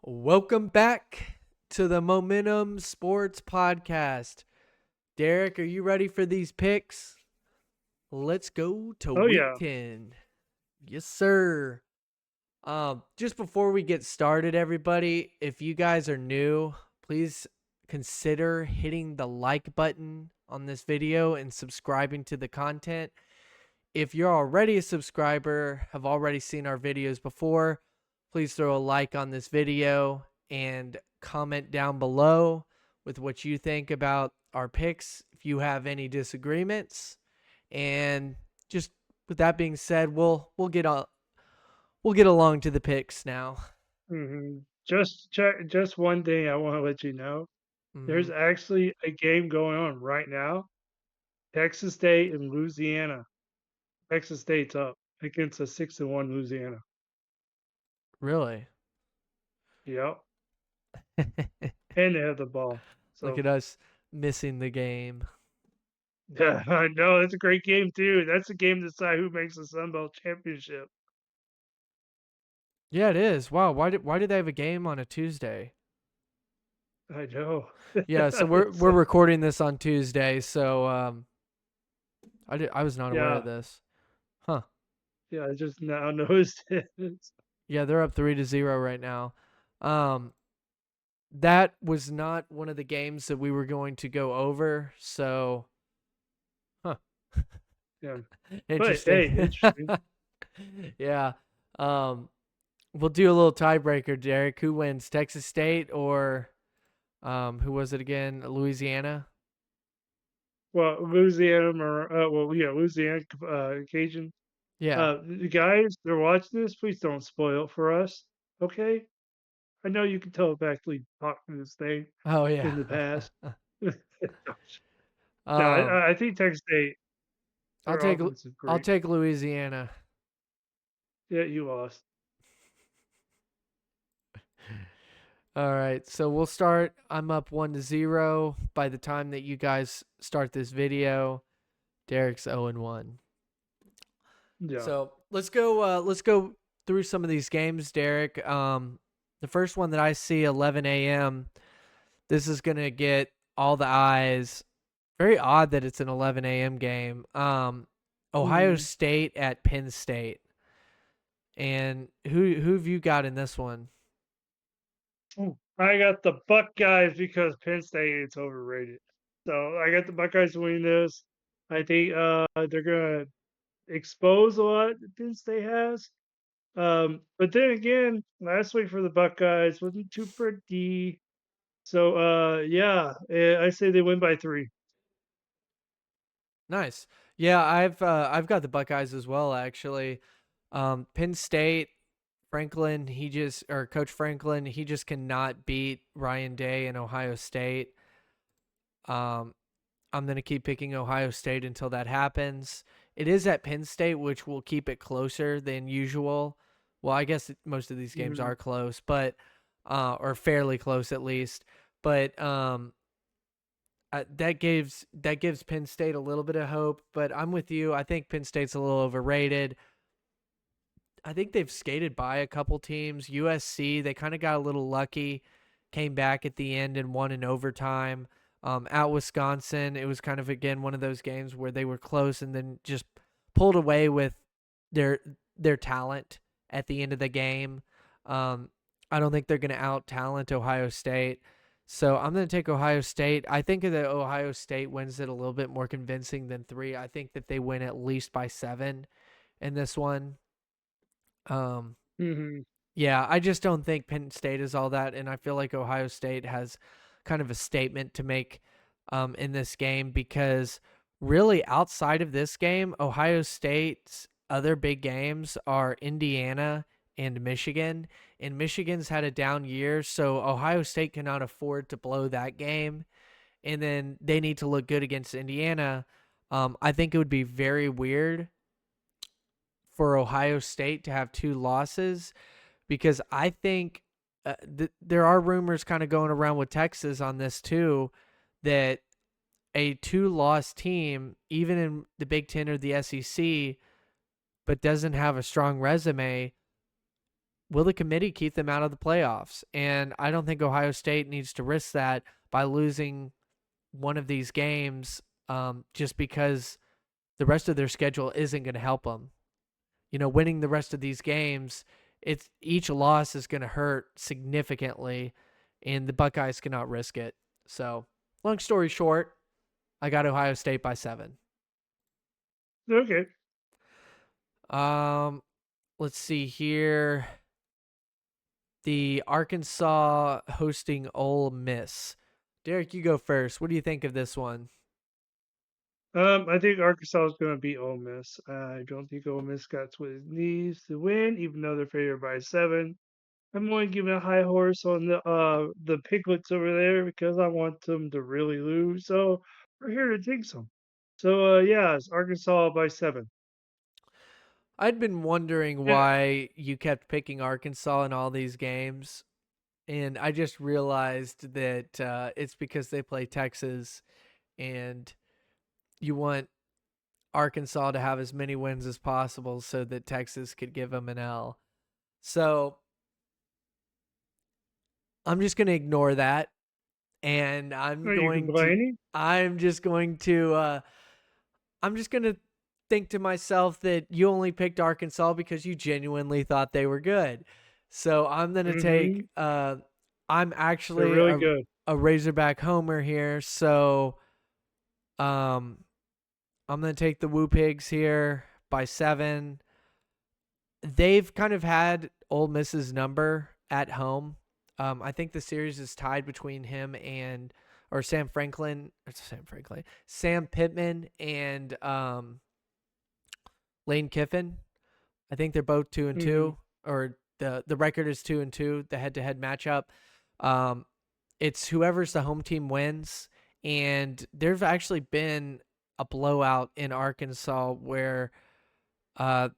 Welcome back to the Momentum Sports Podcast. Derek, are you ready for these picks? Let's go to Oh week yeah. 10. Yes, sir. Just before we get started, everybody, if you guys are new, please consider hitting the like button on this video and subscribing to the content. If you're already a subscriber, have already seen our videos before, please throw a like on this video and comment down below with what you think about our picks if you have any disagreements. And just with that being said, we'll get along to the picks now. Just one thing I want to let you know. There's Mhm. actually a game going on right now. Texas State and Louisiana. Texas State's up against a 6-1 Louisiana. Really? Yep. And they have the ball. Look So at us missing the game. yeah, I know that's a great game too. That's a game to decide who makes the Sun Belt championship. Yeah, it is. Wow, why did they have a game on a Tuesday? I know. Yeah, so It's we're recording this on Tuesday, so I was not aware of yeah, this. Huh. yeah, I just now noticed it. Yeah, they're up 3-0 right now. Um that was not one of the games that we were going to go over, so huh. Yeah. But Interesting. hey, interesting. Yeah. Um we'll do a little tiebreaker, Derek. Who wins? Texas State or who was it again? Louisiana? Well, Louisiana, Louisiana Cajun. Yeah. The guys that are watching this, please don't spoil it for us, okay? I know you can telepathically talk to this thing Oh yeah. in the past. No, um I think Texas State, I'll their take offense is I'll great. take Louisiana. Yeah, you lost. All right, so we'll start. I'm up 1-0 by the time that you guys start this video. Derek's 0-1. Yeah. So let's go through some of these games, Derek. The first one that I see 11 a.m. This is gonna get all the eyes. Very odd that it's an 11 a.m. game. Ohio Mhm. State at Penn State. And who have you got in this one? I got the Buckeyes because Penn State is overrated. So I got the Buckeyes winning this. I think they're gonna expose a lot that Penn State has. But then again, last week for the Buckeyes wasn't too pretty. So yeah, I say they win by 3. Nice. Yeah, I've got the Buckeyes as well actually. Penn State, Franklin, Coach Franklin, he just cannot beat Ryan Day and Ohio State. Um, I'm gonna keep picking Ohio State until that happens. It is at Penn State, which will keep it closer than usual. Well, I guess most of these games Mhm. are close, but or fairly close at least. But that gives Penn State a little bit of hope. But I'm with you. I think Penn State's a little overrated. I think they've skated by a couple teams. USC, they kind of got a little lucky, came back at the end and won in overtime. At Wisconsin, it was kind of again one of those games where they were close and then just pulled away with their their talent at the end of the game. Um, I don't think they're going to out talent Ohio State. So I'm going to take Ohio State. I think that Ohio State wins it a little bit more convincing than 3. I think that they win at least by 7 in this one. Um, Mhm. yeah, I just don't think Penn State is all that, and I feel like Ohio State has kind of a statement to make in this game because really outside of this game, Ohio State's other big games are Indiana and Michigan. And Michigan's had a down year, so Ohio State cannot afford to blow that game. And then they need to look good against Indiana. I think it would be very weird for Ohio State to have 2 losses because I think there are rumors kind of going around with Texas on this too that a 2-loss team, even in the Big Ten or the SEC, but doesn't have a strong resume, will the committee keep them out of the playoffs? And I don't think Ohio State needs to risk that by losing one of these games, just because the rest of their schedule isn't going to help them. Winning the rest of these games, it's each loss is going to hurt significantly, and the Buckeyes cannot risk it. So, long story short, I got Ohio State by 7. Okay. Um, let's see here. The Arkansas hosting Ole Miss. Derek, you go first. What do you think of this one? I think Arkansas is going to beat Ole Miss. I don't think Ole Miss got what it needs to win, even though they're favored by 7. I'm only giving a high horse on the piglets over there because I want them to really lose. So we're here to take some. So yeah, it's Arkansas by 7. I'd been wondering And why you kept picking Arkansas in all these games, and I just realized that it's because they play Texas, and you want Arkansas to have as many wins as possible so that Texas could give them an L. So I'm just going to ignore that, and are you complaining? I'm just going to I'm just going to think to myself that you only picked Arkansas because you genuinely thought they were good. So I'm going to Mm-hmm. take I'm They're actually really good. a Razorback homer here, so um I'm going to take the Woo Pigs here by 7. They've kind of had Ole Miss's number at home. I think the series is tied between him and or Sam Pittman and Lane Kiffin. I think they're both 2 and Mm-hmm. 2, or the record is 2 and 2. The head to head matchup. Um, it's whoever's the home team wins, and there's actually been a blowout in Arkansas where uh,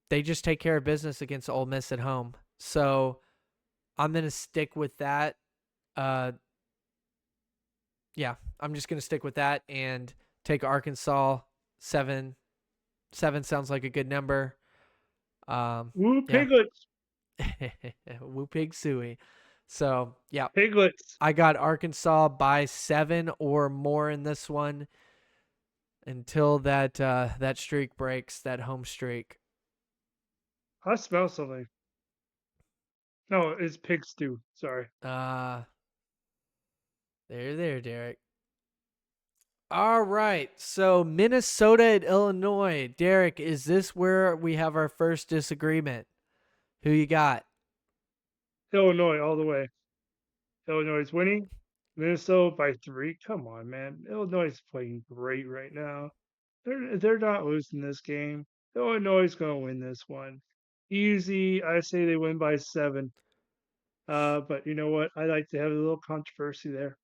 they just take care of business against Ole Miss at home. So I'm gonna stick with that. Uh, yeah, I'm just gonna stick with that and take Arkansas 7. 7 sounds like a good number. Woo Yeah, piglets. Woo Pig Suey. So yeah, Piglets. I got Arkansas by 7 or more in this one until that streak breaks, that home streak. I smell something. No, it's pig stew. Sorry. Uh there, Derek. All right. So Minnesota at Illinois. Derek, is this where we have our first disagreement? Who you got? Illinois all the way. Illinois is winning. Minnesota by 3. Come on, man. Illinois is playing great right now. They're not losing this game. Illinois is going to win this one. Easy. I say they win by 7. But you know what? I like to have a little controversy there.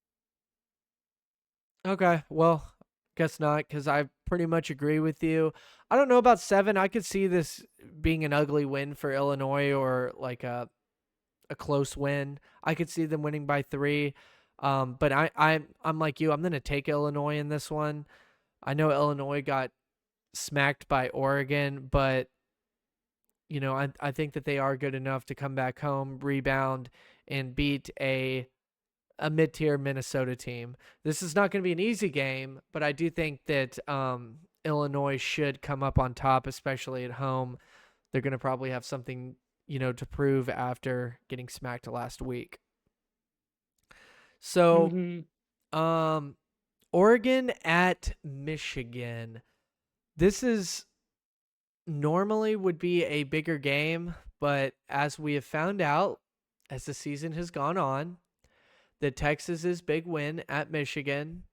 Okay. Well, guess not, because I pretty much agree with you. I don't know about 7. I could see this being an ugly win for Illinois, or like a close win. I could see them winning by 3. But I'm like you. I'm gonna take Illinois in this one. I know Illinois got smacked by Oregon, but I think that they are good enough to come back home, rebound, and beat a mid tier Minnesota team. This is not going to be an easy game, but I do think that Illinois should come up on top, especially at home. They're going to probably have something to prove after getting smacked last week. So, Hmm. um, Oregon at Michigan. This is normally would be a bigger game, but as we have found out as the season has gone on, the Texas's big win at Michigan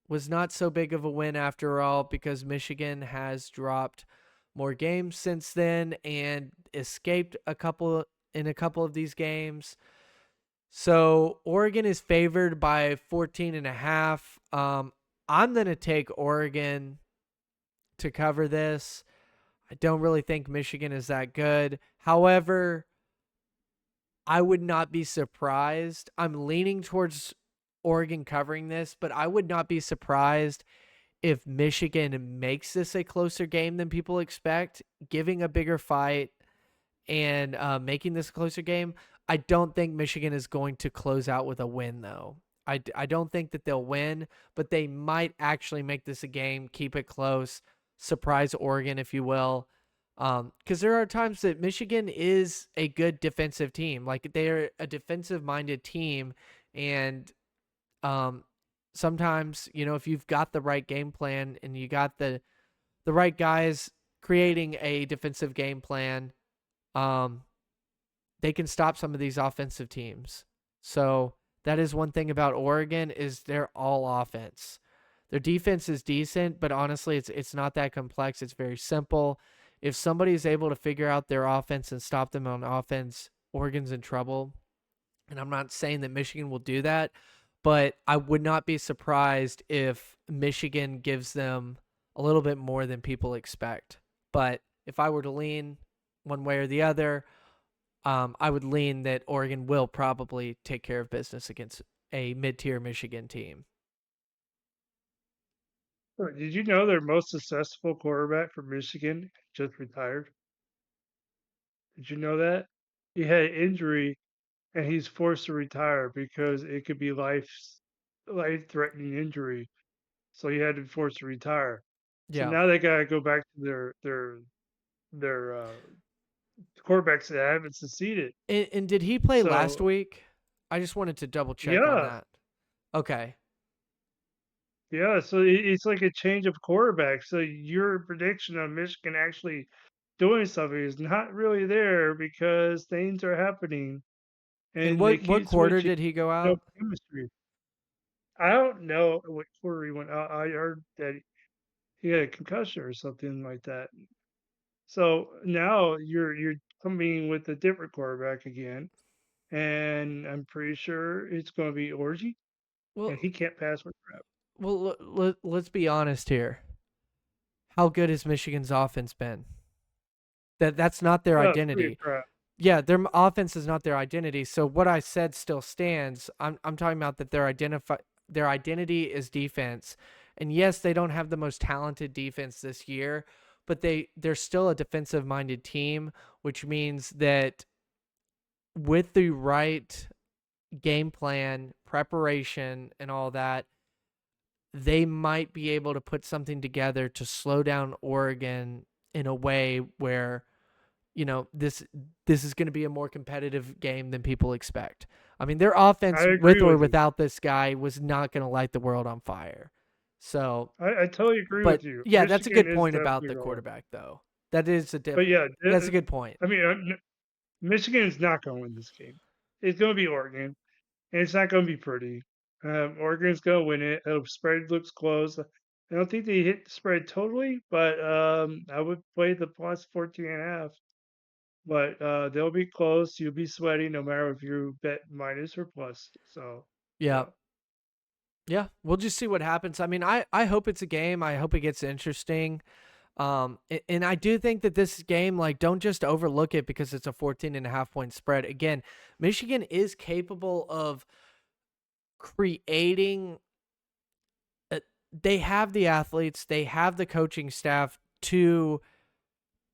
was not so big of a win after all, because Michigan has dropped more games since then and escaped a couple of these games. So Oregon is favored by 14 and a half. I'm going to take Oregon to cover this. I don't really think Michigan is that good. However, I would not be surprised. I'm leaning towards Oregon covering this, but I would not be surprised if Michigan makes this a closer game than people expect, giving a bigger fight, and making this a closer game. I don't think Michigan is going to close out with a win, though. I don't think that they'll win, but they might actually make this a game, keep it close, surprise Oregon, if you will. Because there are times that Michigan is a good defensive team. Like, they're a defensive minded team. And um, sometimes, if you've got the right game plan and you got the right guys creating a defensive game plan, um, they can stop some of these offensive teams. So that is one thing about Oregon is they're all offense. Their defense is decent, but honestly, it's not that complex. It's very simple. If somebody is able to figure out their offense and stop them on offense, Oregon's in trouble. And I'm not saying that Michigan will do that, but I would not be surprised if Michigan gives them a little bit more than people expect. But if I were to lean one way or the other, I would lean that Oregon will probably take care of business against a mid-tier Michigan team. Did you know their most successful quarterback for Michigan just retired? Did you know that? He had an injury and he's forced to retire because it could be life-threatening injury. So he had to be forced to retire. So Yeah. now they gotta go back to their quarterbacks that haven't succeeded. And did he play last So week? I just wanted to double check on yeah, that. Okay. yeah. So it's like a change of quarterback. So your prediction of Michigan actually doing something is not really there because things are happening And and they what keep quarter switching. did he go No out? chemistry. I don't know what quarter he went. I heard that he had a concussion or something like that. So now you're coming with a different quarterback again, and I'm pretty sure it's going to be Orgy, and Well, he can't pass with crap. let's be honest here. How good has Michigan's offense been? That's not their Oh, it's pretty identity. crap. Yeah, their offense is not their identity. So what I said still stands. I'm talking about that their identity is defense. And yes, they don't have the most talented defense this year, but they're still a defensive minded team, which means that with the right game plan, preparation and all that, they might be able to put something together to slow down Oregon in a way where this is going to be a more competitive game than people expect. I mean, their I offense with agree or with you. without this guy was not going to light the world on fire. So, I totally agree but with you. yeah, that's a Michigan good is point about definitely the going. quarterback though. That is But yeah, that's a good point. I mean, Michigan is not going to win this game. It's going to be Oregon, and it's not going to be pretty. Oregon's going to win it. The spread looks close. I don't think they hit the spread totally, but I would play the plus 14 and a half. But they'll be close. You'll be sweating no matter if you bet minus or plus. So Yeah. yeah, Yeah, we'll just see what happens. I mean, I hope it's a game. I hope it gets interesting. And I do think that this game, like, don't just overlook it because it's a 14.5 point spread. Again, Michigan is capable of creating, uh, they have the athletes, they have the coaching staff to,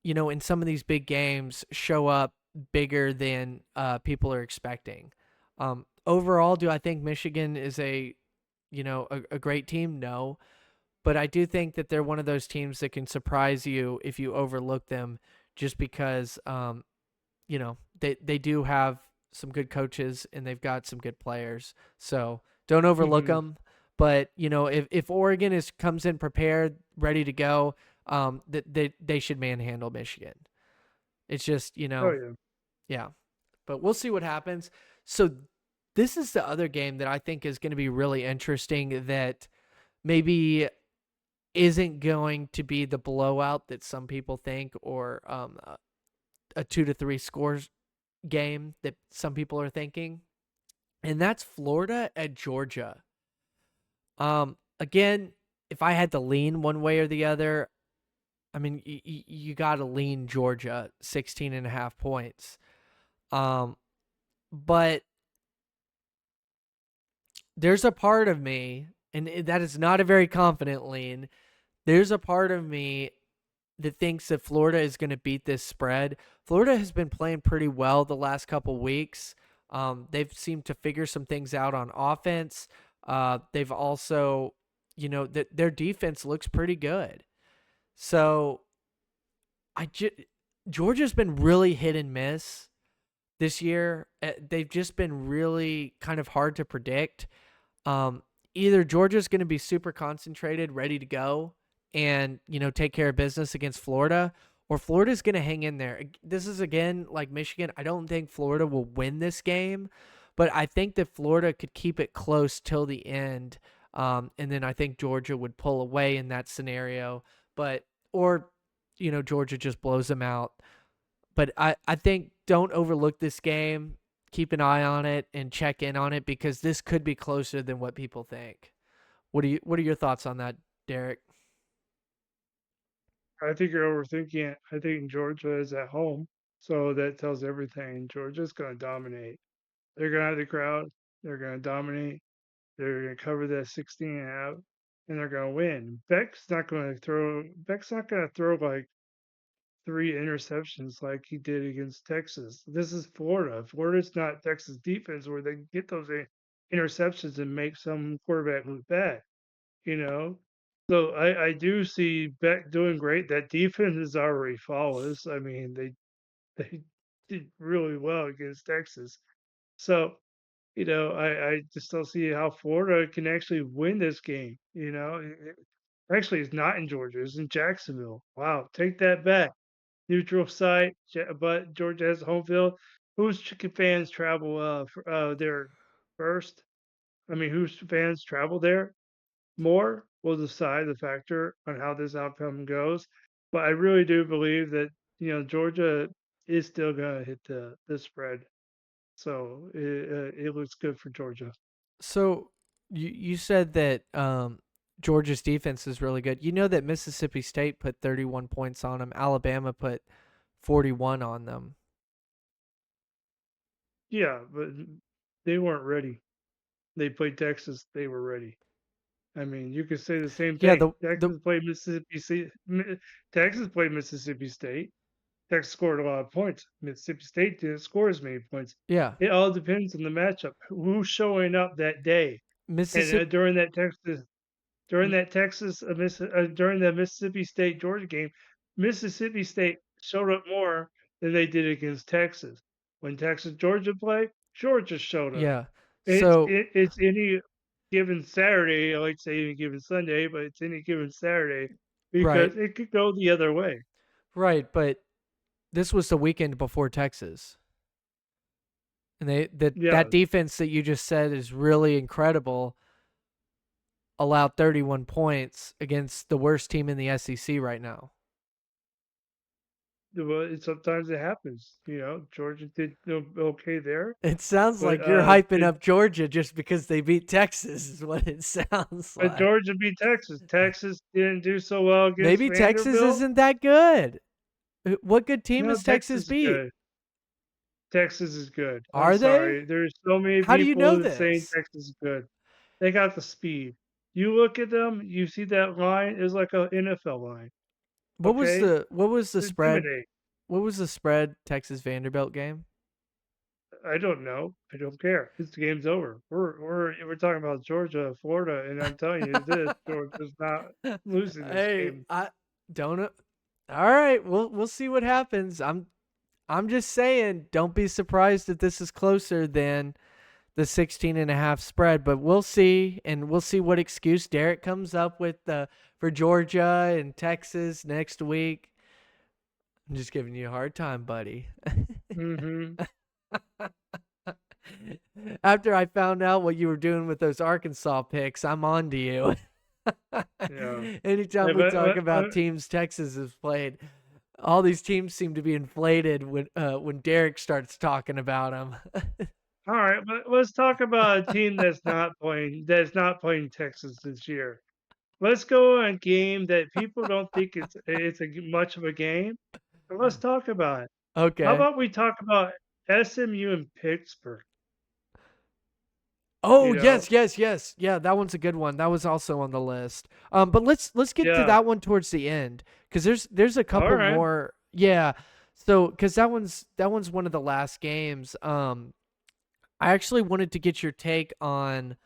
in some of these big games, show up bigger than people are expecting. Overall, do I think Michigan is a great team? No. But I do think that they're one of those teams that can surprise you if you overlook them just because they do have some good coaches and they've got some good players. So don't overlook hmm them. But if Oregon comes in prepared, ready to go, they should manhandle Michigan. It's just oh yeah. yeah. But we'll see what happens. So this is the other game that I think is going to be really interesting. That maybe isn't going to be the blowout that some people think, or a 2 to 3 scores game that some people are thinking, and that's Florida at Georgia. Again, if I had to lean one way or the other, I mean, you got to lean Georgia 16.5 points. Um, but there's a part of me, and that is not a very confident lean. There's a part of me that thinks that Florida is going to beat this spread. Florida has been playing pretty well the last couple weeks. They've seemed to figure some things out on offense. They've also, that their defense looks pretty good. So I just Georgia's been really hit and miss this year. They've just been really kind of hard to predict. Um, Either Georgia's going to be super concentrated, ready to go, and take care of business against Florida, or Florida's going to hang in there. This is again like Michigan. I don't think Florida will win this game, but I think that Florida could keep it close till the end, and then I think Georgia would pull away in that scenario. But or Georgia just blows them out. But I think don't overlook this game. Keep an eye on it and check in on it because this could be closer than what people think. What are your thoughts on that, Derek? I think you're overthinking it. I think Georgia is at home, so that tells everything. Georgia's going to dominate. They're going to have the crowd. They're going to dominate. They're going to cover that 16 and a half, and they're going to win. Beck's not going to throw like three interceptions like he did against Texas. This is Florida. Florida's not Texas defense where they get those interceptions and make some quarterback look bad, you know? So I do see Beck doing great. That defense is already flawless. I mean, they did really well against Texas. So, I just don't see how Florida can actually win this game. Actually, it's not in Georgia. It's in Jacksonville. Wow, take that back. Neutral site, but Georgia has a home field. Whose chicken fans travel there first? I mean, whose fans travel there more will decide the factor on how this outcome goes. But I really do believe that Georgia is still going to hit the spread, so it looks good for Georgia. So you said that Georgia's defense is really good. You know that Mississippi State put 31 points on them. Alabama put 41 on them. Yeah, but they weren't ready. They played Texas. They were ready. I mean, you could say the same Yeah, thing. the Texas played Mississippi State. Texas scored a lot of points. Mississippi State didn't score as many points. yeah, It all depends on the matchup. Who's showing up that day? And Mississippi during the Mississippi State Georgia game, Mississippi State showed up more than they did against Texas. When Texas Georgia played, Georgia showed up. yeah. It's So it, it's any given Saturday. I like to say any given Sunday, but it's any given Saturday right, because it could go the other way. right, but this was the weekend before Texas. And that Yeah, defense that you just said is really incredible. Allowed 31 points against the worst team in the SEC right now. well, sometimes it happens. Georgia did okay there, It sounds but like you're hyping up Georgia just because they beat Texas, is what it sounds like. Georgia beat Texas. Texas didn't do so well against Maybe Texas Vanderbilt. isn't that good. What good team No, has Texas Texas is beat? good. Texas is good. I'm Are they? sorry. There's so many How do you know people that say this? Texas is good. They got the speed. You look at them, you see that line is like an NFL line. Okay? What was the spread? Intimidate. What was the spread Texas Vanderbilt game? I don't know. I don't care. This game's over. We're talking about Georgia, Florida, and I'm telling you this: Georgia's not losing this Hey, game. I don't know. All right, we'll see what happens. I'm just saying, don't be surprised if this is closer than the 16.5 spread, but we'll see, and we'll see what excuse Derek comes up with for Georgia and Texas next week. I'm just giving you a hard time, buddy. Hmm. After I found out what you were doing with those Arkansas picks, I'm on to you. Yeah. Anytime Hey, we talk about teams Texas has played, all these teams seem to be inflated when Derek starts talking about them. All right, but let's talk about a team that's not playing Texas this year. Let's go on a game that people don't think much of a game. But let's talk about it. How Okay. about we talk about SMU and Pittsburgh? Oh, You know? yes, yes, yes. Yeah, that one's a good one. That was also on the list. But let's get to Yeah. that one towards the end because there's a All couple right. more. Yeah. So because that one's one of the last games. I actually wanted to get your take on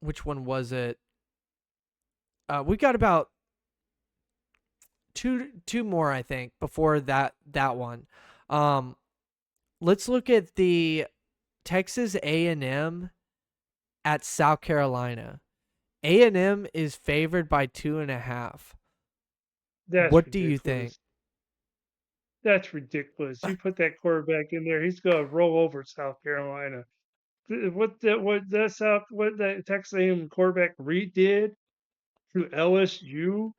which one was it? We got about two more I think before that one. Um, let's look at the Texas A&M at South Carolina. A&M is favored by 2.5. That's What do you think? ridiculous. That's ridiculous. You put that quarterback in there, he's gonna roll over South Carolina. What that Texas A&M quarterback Reed did to LSU,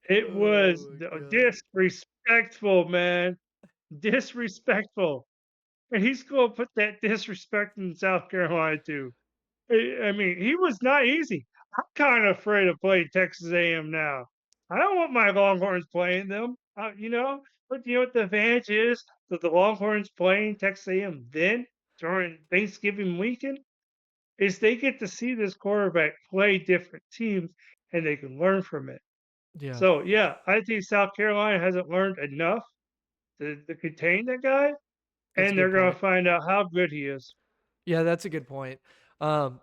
it Oh was my god. disrespectful, man. Disrespectful. And he's gonna put that disrespect in South Carolina too. I mean, he was not easy. I'm kind of afraid of playing Texas A&M now. I don't want my Longhorns playing them, But you know what the advantage is that the Longhorns playing Texas A&M then during Thanksgiving weekend is they get to see this quarterback play different teams and they can learn from it. Yeah, So yeah, I think South Carolina hasn't learned enough to contain that guy, that's a and good they're gonna point. find out how good he is. Yeah, that's a good point. Um,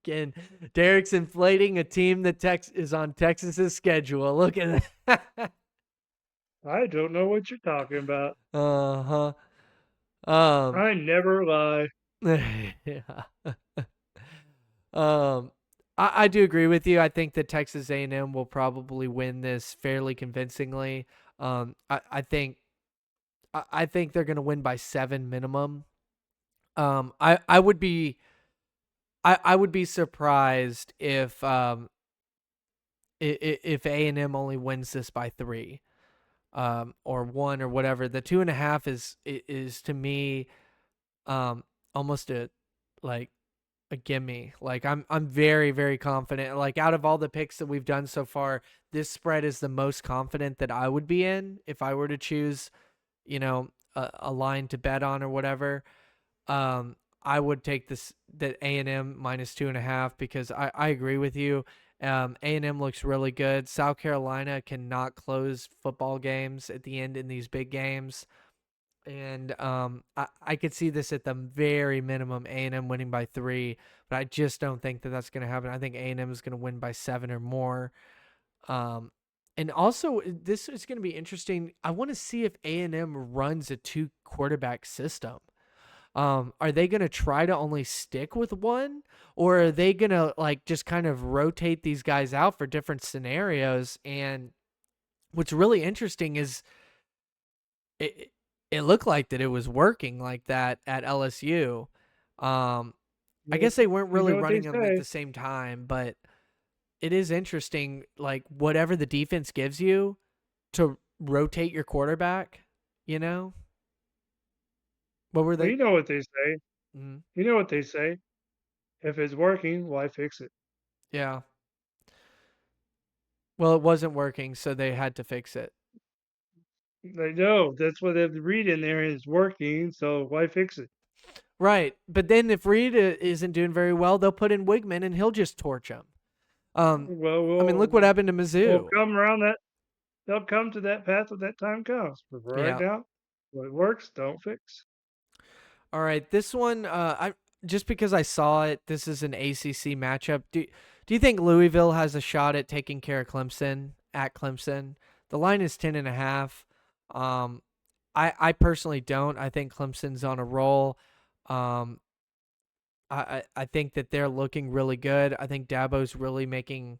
again, Derek's inflating a team that Tex is on Texas's schedule. Look at that. I don't know what you're talking about. Uh-huh. Um, I never lie. yeah. Um, I do agree with you. I think that Texas A&M will probably win this fairly convincingly. I think they're going to win by 7 minimum. I would be I would be surprised if A&M only wins this by 3 or 1 or whatever. The 2.5 is to me almost like a gimme. Like I'm very very confident. Like out of all the picks that we've done so far, this spread is the most confident that I would be in if I were to choose, a line to bet on or whatever. I would take this that A&M minus 2.5 because I agree with you. A&M looks really good. South Carolina cannot close football games at the end in these big games. And I could see this at the very minimum A&M winning by 3, but I just don't think that that's going to happen. I think A&M is going to win by 7 or more. Um, and also, this is going to be interesting. I want to see if A&M runs a 2 quarterback system. Are they going to try to only stick with one, or are they going to like just kind of rotate these guys out for different scenarios? And what's really interesting is it it looked like that it was working like that at LSU. Um, I You guess they weren't you really know what they running them at say. the same time, but it is interesting, like whatever the defense gives you to rotate your quarterback. You know what were Well, they? you know what they say. Mhm. You know what they say. If it's working, why fix it? Yeah. Well, it wasn't working, so they had to fix it. Like, no, that's what they read in there is working, so why fix it? Right, but then if Reed isn't doing very well, they'll put in Wigman and he'll just torch them. Well, I mean, look what happened to we'll Mizzou. come around that. They'll come to that path when that time comes. But for right Yeah. now, what works, don't fix. All right, this one, I just because I saw it, this is an ACC matchup. Do you think Louisville has a shot at taking care of Clemson at Clemson? The line is 10.5. Um, I personally don't. I think Clemson's on a roll. Um, I think that they're looking really good. I think Dabo's really making,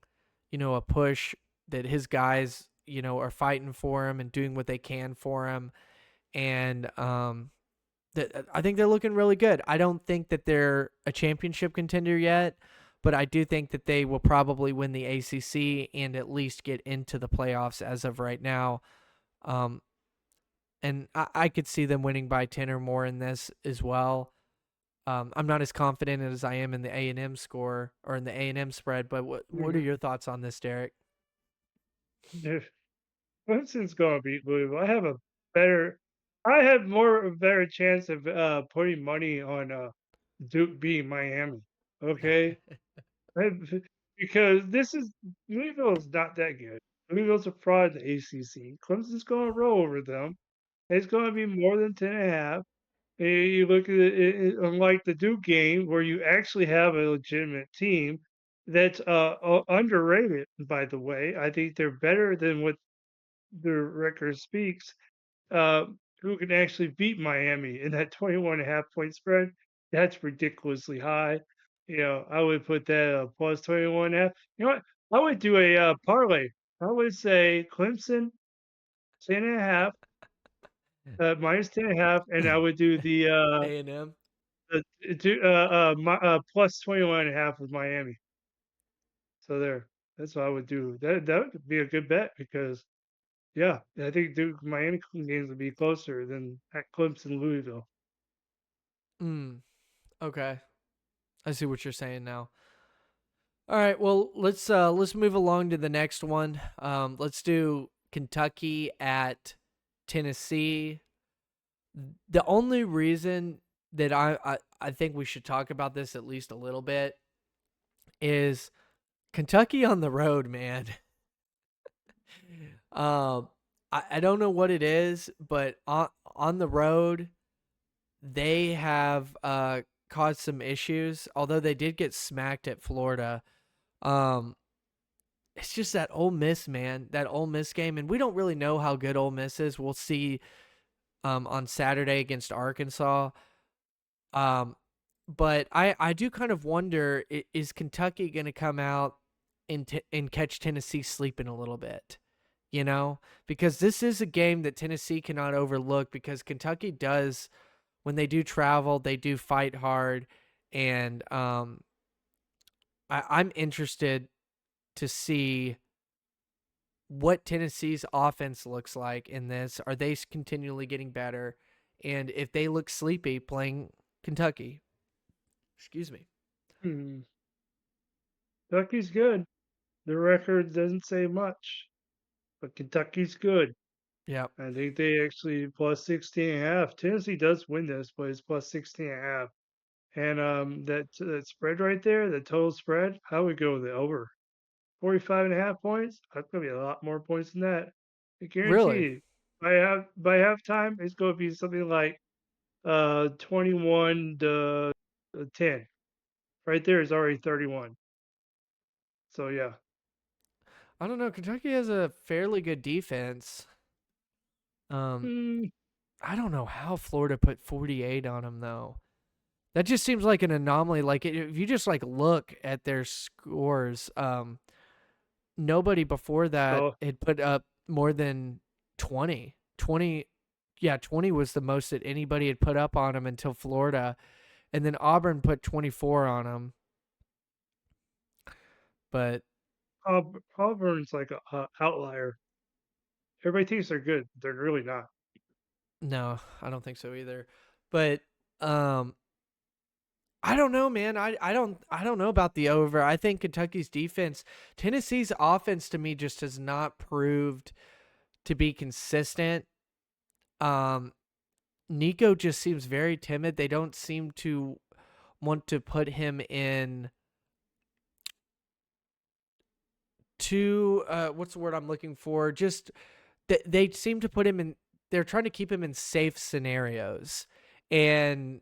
a push that his guys, are fighting for him and doing what they can for him. And I think they're looking really good. I don't think that they're a championship contender yet, but I do think that they will probably win the ACC and at least get into the playoffs as of right now. Um, and I could see them winning by 10 or more in this as well. I'm not as confident as I am in the A&M score or in the A&M spread, but what are Mhm. your thoughts on this, Derek? If Clemson's going to beat Louisville, I have a better. I have more a better chance of putting money on Duke beating Miami. Okay, I- because this is Louisville's not that good. Louisville's a fraud in the ACC. Clemson's going to roll over them. It's going to be more than 10.5. You look at it, unlike the Duke game, where you actually have a legitimate team that's underrated. By the way, I think they're better than what their record speaks. uh, who can actually beat Miami in that 21.5 point spread. That's ridiculously high. I would put that plus 21.5. You know what? I would do a parlay. I would say Clemson 10.5, minus 10.5, and I would do A&M. plus 21.5 with Miami. So there, that's what I would do. That would be a good bet because yeah, I think Duke Miami games would be closer than at Clemson Louisville. Mm, okay. I see what you're saying now. All right, well, let's move along to the next one. Let's do Kentucky at Tennessee. The only reason that I think we should talk about this at least a little bit is Kentucky on the road, man. um, I don't know what it is, but on the road they have caused some issues. Although they did get smacked at Florida. Um, it's just that Ole Miss, man, that Ole Miss game, and we don't really know how good Ole Miss is. We'll see on Saturday against Arkansas. Um, but I do kind of wonder, is Kentucky going to come out and catch Tennessee sleeping a little bit? You know, because this is a game that Tennessee cannot overlook because Kentucky does, when they do travel, they do fight hard. And I'm interested to see what Tennessee's offense looks like in this. Are they continually getting better? And if they look sleepy playing Kentucky, excuse me. Hmm. Kentucky's good. The record doesn't say much, but Kentucky's good. Yep. I think they actually plus 16.5. Tennessee does win this, but it's plus 16.5. And that spread right there, the total spread, I would go with the over. 45.5 points. That's gonna be a lot more points than that. I guarantee Really? you. By halftime, it's gonna be something like 21 to 10. Right there is already 31. So yeah. I don't know. Kentucky has a fairly good defense. Um, Hmm. I don't know how Florida put 48 on them though. That just seems like an anomaly. Like if you just like look at their scores, nobody before that So had put up more than 20. 20, yeah, 20 was the most that anybody had put up on them until Florida. And then Auburn put 24 on them. But Auburn's like a outlier. Everybody thinks they're good. They're really not. no, I don't think so either. But um I don't know, man. I don't know about the over. I think Kentucky's defense, Tennessee's offense to me just has not proved to be consistent. Um Nico just seems very timid. They don't seem to want to put him in too what's the word I'm looking for? Just they seem to put him in, they're trying to keep him in safe scenarios. And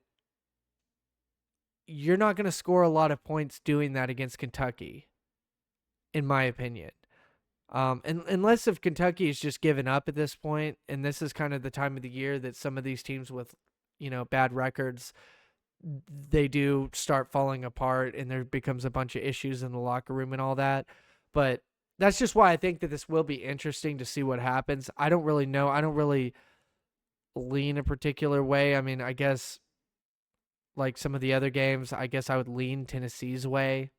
you're not going to score a lot of points doing that against Kentucky, in my opinion. And unless if Kentucky is just given up at this point, and this is kind of the time of the year that some of these teams with, bad records, they do start falling apart, and there becomes a bunch of issues in the locker room and all that. But that's just why I think that this will be interesting to see what happens. I don't really know. I don't really lean a particular way. I mean, I guess like some of the other games, I guess I would lean Tennessee's way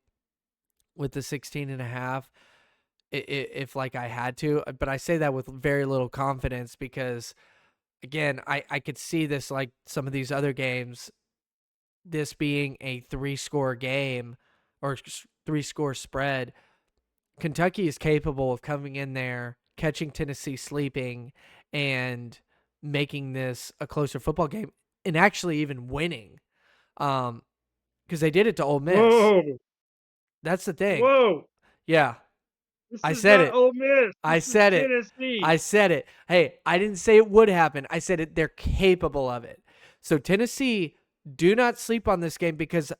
with the 16 and a half if like I had to, but I say that with very little confidence because again, I could see this like some of these other games, this being a 3-score game or 3-score spread. Kentucky is capable of coming in there, catching Tennessee sleeping, and making this a closer football game and actually even winning. Because they did it to Ole Miss. Whoa, That's the thing. whoa! Yeah, This I is said not it. Ole Miss. I This is said it. Tennessee. I said it. Hey, I didn't say it would happen. I said it. They're capable of it. So Tennessee, do not sleep on this game because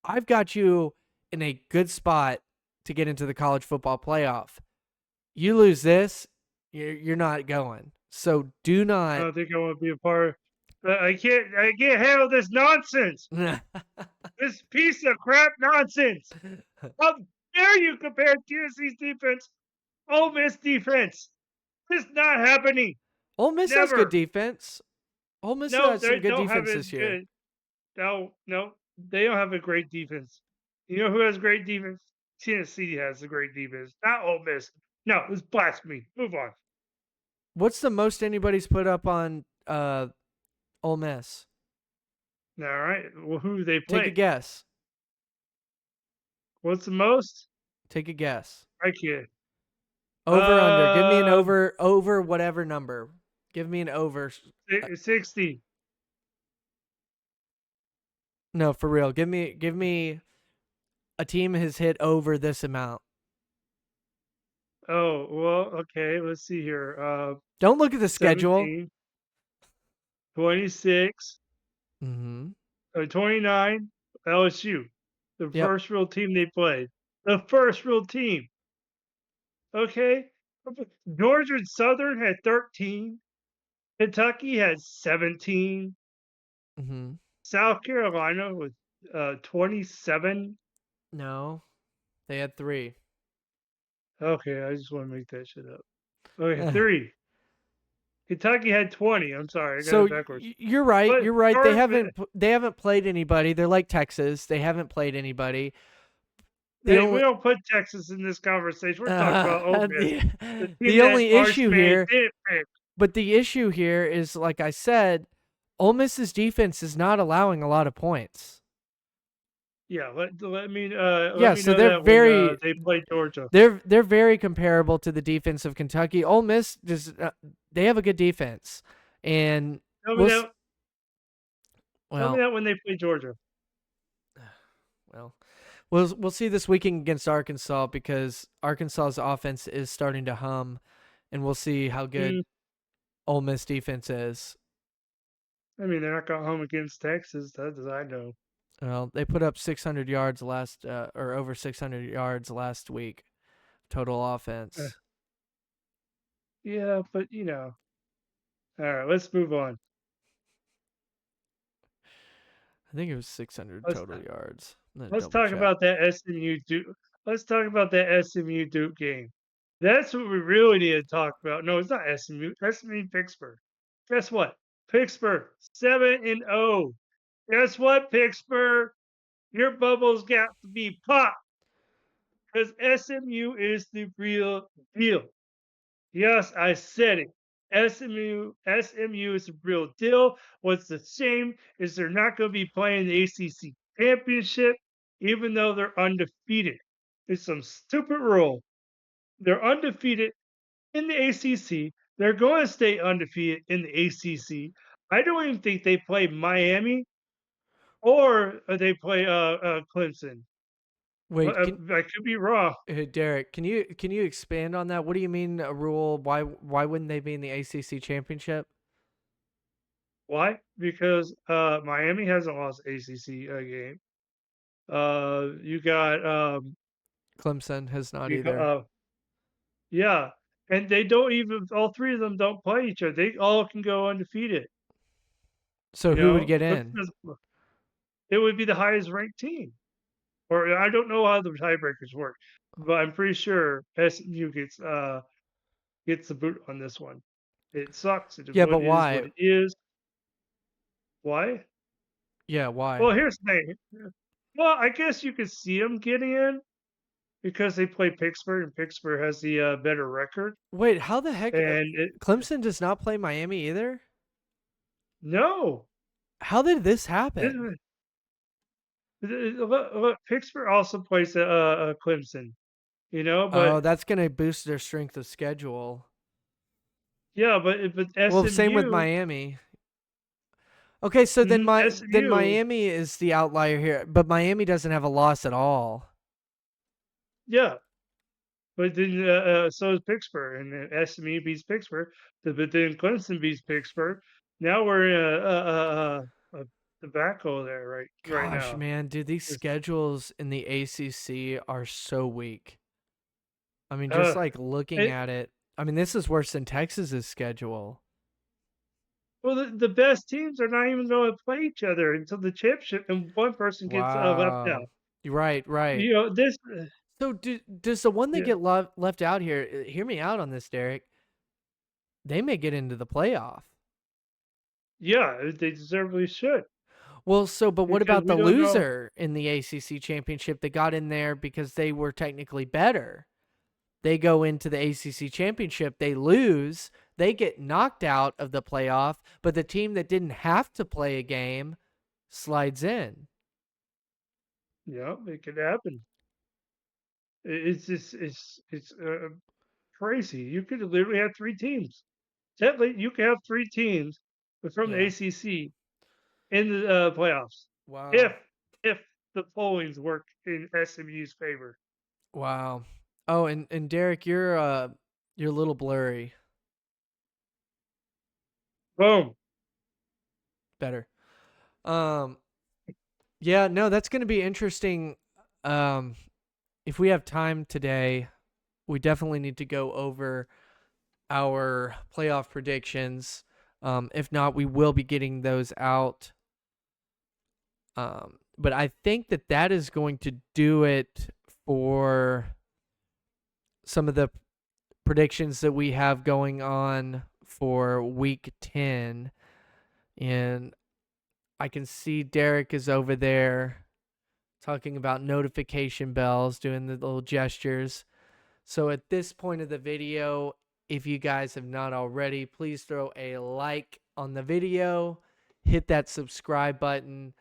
I've got you in a good spot to get into the college football playoff. You lose this, you're not going. So do I not. don't think I want to be a part. I can't. I can't handle this nonsense. This piece of crap nonsense. How dare you compare Tennessee's defense, Ole Miss defense? It's not happening. Ole Miss has good Never. defense. Ole Miss No, has some they good don't have defense it this year. good. No, no, they don't have a great defense. You know who has great defense? Tennessee has a great defense, not Ole Miss. No, it's blasphemy. Move on. What's the most anybody's put up on Ole Miss? All right. Well, who do they Take a play? guess. What's the most? Take a guess. I can't. Over under. Give me an over whatever number. Give me an over. Uh, 60. No, for real. Give me a team has hit over this amount. Oh, well, okay. Let's see here. Don't look at the schedule. 17, 26, Mhm. 29, LSU. The Yep. first real team they played. The first real team. Okay. Georgia and Southern had 13. Kentucky had 17. Mhm. South Carolina with 27. No. They had 3. Okay, I just want to make that shit up. Okay, 3. Kentucky had 20. I'm sorry, I got So it backwards. you're right. But You're right. They Georgia, haven't played anybody. They're like Texas. They haven't played anybody. The hey, we only don't put Texas in this conversation. We're talking about Ole Miss, the the team the that only Arch issue Manning here, didn't pick. but the issue here is like I said, Ole Miss's defense is not allowing a lot of points. Yeah, let Yeah, me so know that when they play Georgia. they're very comparable to the defense of Kentucky. Ole Miss just they have a good defense, and Tell me we'll that. Tell me well that when they play Georgia. well we'll see this weekend against Arkansas because Arkansas's offense is starting to hum, and we'll see how good Mm, Ole Miss defense is. I mean, they're not going home against Texas. That does I know. Well, they put up 600 yards last or over 600 yards last week total Uh, offense. yeah, but All right, let's move on. I think it was 600 Let's total yards. I'm gonna let's double talk check. about that SMU Duke. Let's talk about that SMU Duke game. That's what we really need to talk about. No, it's not SMU. SMU Pittsburgh. Guess what? Pittsburgh 7-0. Guess what, Pittsburgh? Your bubbles got to be popped because SMU is the real deal. Yes, I said it. SMU is the real deal. What's the shame is they're not going to be playing the ACC championship, even though they're undefeated. It's some stupid rule. They're undefeated in the ACC. They're going to stay undefeated in the ACC. I don't even think they play Miami or they play Clemson. Wait, I could be wrong. Derek, can you expand on that? What do you mean a rule? Why wouldn't they be in the ACC championship? Why? Because Miami hasn't lost ACC game. You got Clemson has not you got, either. yeah, and they don't even all three of them don't play each other. They all can go undefeated. So who would get in? It would be the highest ranked team. Or I don't know how the tiebreakers work, but I'm pretty sure SMU gets the boot on this one. It sucks. It Yeah, but is what why? it is. Why? Yeah, why? Well, here's the thing. Well, I guess you could see them getting in because they play Pittsburgh, and Pittsburgh has the better record. Wait, how the heck? And Clemson does not play Miami either. no, How did this this happen? look, Pittsburgh also plays Clemson, Oh, but that's gonna boost their strength of schedule. Yeah, but Well, same with SMU, Miami. Okay, so then SMU, Miami is the outlier here, but Miami doesn't have a loss at all. yeah. But then so is Pittsburgh, and then SMU beats Pittsburgh. But then Clemson beats Pittsburgh. Now we're in a tobacco there right Gosh, now. man, dude, these It's, schedules in the ACC are so weak. I mean, just uh, like looking it, at it, I mean, this is worse than Texas's schedule. well, the best teams are not even going to play each other until the championship, and one person gets left Wow. out. Right, right. You know this. So does the one that Yeah, get left out here, hear me out on this, Derek, they may get into the playoff. yeah, they deservedly should Well, so but what because about we the don't know. loser in the ACC championship that got in there because they were technically better? They go into the ACC championship, they lose, they get knocked out of the playoff, but the team that didn't have to play a game slides in. Yeah, it could happen. It's just it's crazy. You could literally have three teams. Technically, you could have three teams from the Yeah. ACC in the playoffs if Wow. if the pollings work in SMU's favor. Wow. Oh, and Derek, you're a little blurry. Boom. Better. Um yeah, no, that's going to be interesting. Um if we have time today, we definitely need to go over our playoff predictions. If not, we will be getting those out. But I think that that is going to do it for some of the predictions that we have going on for week 10. And I can see Derek is over there talking about notification bells, doing the little gestures. So at this point of the video, if you guys have not already, please throw a like on the video, hit that subscribe button,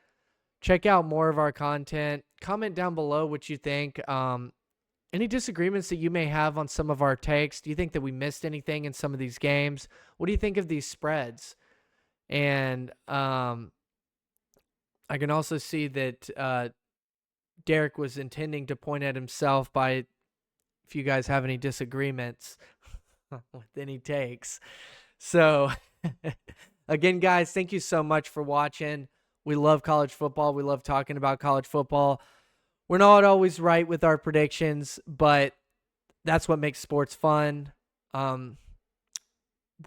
check out more of our content, comment down below what you think. Any disagreements that you may have on some of our takes? Do you think that we missed anything in some of these games? What do you think of these spreads? And I can also see that Derek was intending to point at himself by if you guys have any disagreements with any takes. So, again, guys, thank you so much for watching. We love college football. We love talking about college football. We're not always right with our predictions, but that's what makes sports fun. Um,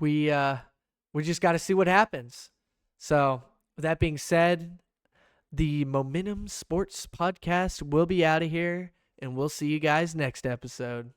we just got to see what happens. So, with that being said, the Momentum Sports Podcast will be out of here, and we'll see you guys next episode.